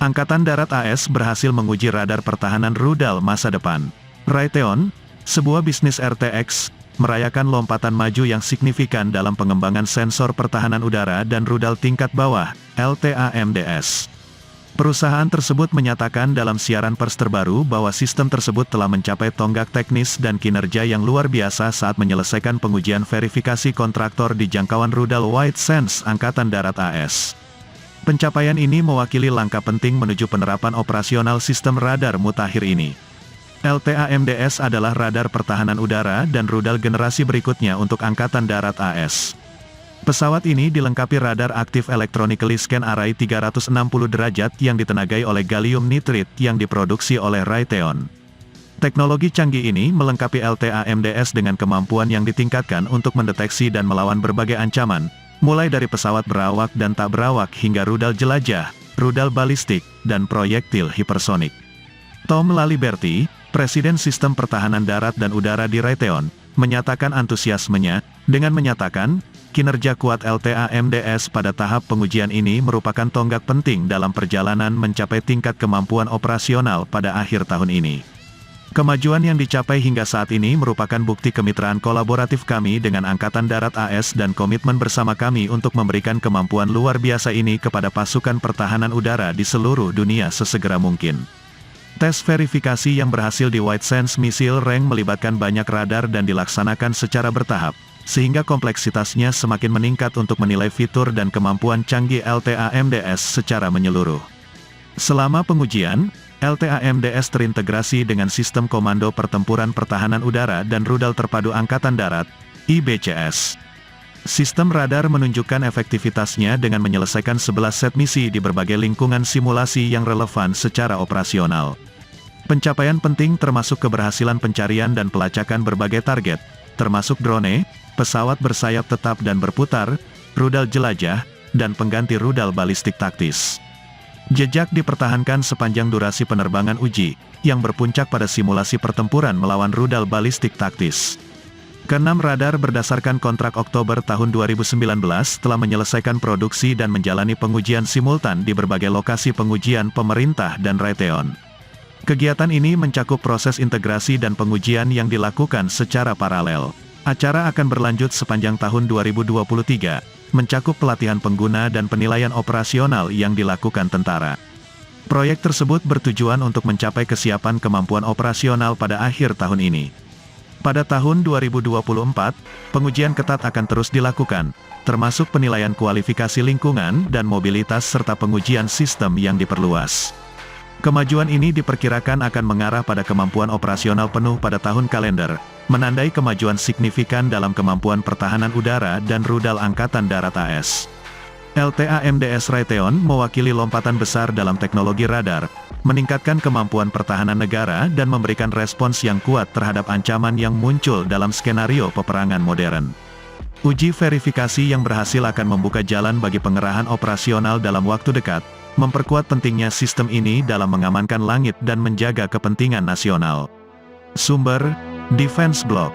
Angkatan Darat AS berhasil menguji radar pertahanan rudal masa depan. Raytheon, sebuah bisnis RTX, merayakan lompatan maju yang signifikan dalam pengembangan sensor pertahanan udara dan rudal tingkat bawah, LTAMDS. Perusahaan tersebut menyatakan dalam siaran pers terbaru bahwa sistem tersebut telah mencapai tonggak teknis dan kinerja yang luar biasa saat menyelesaikan pengujian verifikasi kontraktor di jangkauan rudal White Sands Angkatan Darat AS. Pencapaian ini mewakili langkah penting menuju penerapan operasional sistem radar mutakhir ini. LTAMDS adalah radar pertahanan udara dan rudal generasi berikutnya untuk Angkatan Darat AS. Pesawat ini dilengkapi radar aktif electronically scan array 360 derajat yang ditenagai oleh gallium nitride yang diproduksi oleh Raytheon. Teknologi canggih ini melengkapi LTAMDS dengan kemampuan yang ditingkatkan untuk mendeteksi dan melawan berbagai ancaman, mulai dari pesawat berawak dan tak berawak hingga rudal jelajah, rudal balistik, dan proyektil hipersonik. Tom Laliberty, Presiden Sistem Pertahanan Darat dan Udara di Raytheon, menyatakan antusiasmenya, dengan menyatakan, kinerja kuat LTAMDS pada tahap pengujian ini merupakan tonggak penting dalam perjalanan mencapai tingkat kemampuan operasional pada akhir tahun ini. Kemajuan yang dicapai hingga saat ini merupakan bukti kemitraan kolaboratif kami dengan Angkatan Darat AS dan komitmen bersama kami untuk memberikan kemampuan luar biasa ini kepada pasukan pertahanan udara di seluruh dunia sesegera mungkin. Tes verifikasi yang berhasil di White Sands Missile Range melibatkan banyak radar dan dilaksanakan secara bertahap, sehingga kompleksitasnya semakin meningkat untuk menilai fitur dan kemampuan canggih LTAMDS secara menyeluruh. Selama pengujian, LTAMDS terintegrasi dengan Sistem Komando Pertempuran Pertahanan Udara dan Rudal Terpadu Angkatan Darat, IBCS. Sistem radar menunjukkan efektivitasnya dengan menyelesaikan 11 set misi di berbagai lingkungan simulasi yang relevan secara operasional. Pencapaian penting termasuk keberhasilan pencarian dan pelacakan berbagai target, termasuk drone, pesawat bersayap tetap dan berputar, rudal jelajah, dan pengganti rudal balistik taktis. Jejak dipertahankan sepanjang durasi penerbangan uji, yang berpuncak pada simulasi pertempuran melawan rudal balistik taktis. Keenam radar berdasarkan kontrak Oktober tahun 2019 telah menyelesaikan produksi dan menjalani pengujian simultan di berbagai lokasi pengujian pemerintah dan Raytheon. Kegiatan ini mencakup proses integrasi dan pengujian yang dilakukan secara paralel. Acara akan berlanjut sepanjang tahun 2023, mencakup pelatihan pengguna dan penilaian operasional yang dilakukan tentara. Proyek tersebut bertujuan untuk mencapai kesiapan kemampuan operasional pada akhir tahun ini. Pada tahun 2024, pengujian ketat akan terus dilakukan, termasuk penilaian kualifikasi lingkungan dan mobilitas serta pengujian sistem yang diperluas. Kemajuan ini diperkirakan akan mengarah pada kemampuan operasional penuh pada tahun kalender, menandai kemajuan signifikan dalam kemampuan pertahanan udara dan rudal Angkatan Darat AS. LTAMDS Raytheon mewakili lompatan besar dalam teknologi radar, meningkatkan kemampuan pertahanan negara dan memberikan respons yang kuat terhadap ancaman yang muncul dalam skenario peperangan modern. Uji verifikasi yang berhasil akan membuka jalan bagi pengerahan operasional dalam waktu dekat, memperkuat pentingnya sistem ini dalam mengamankan langit dan menjaga kepentingan nasional. Sumber, Defense Blog.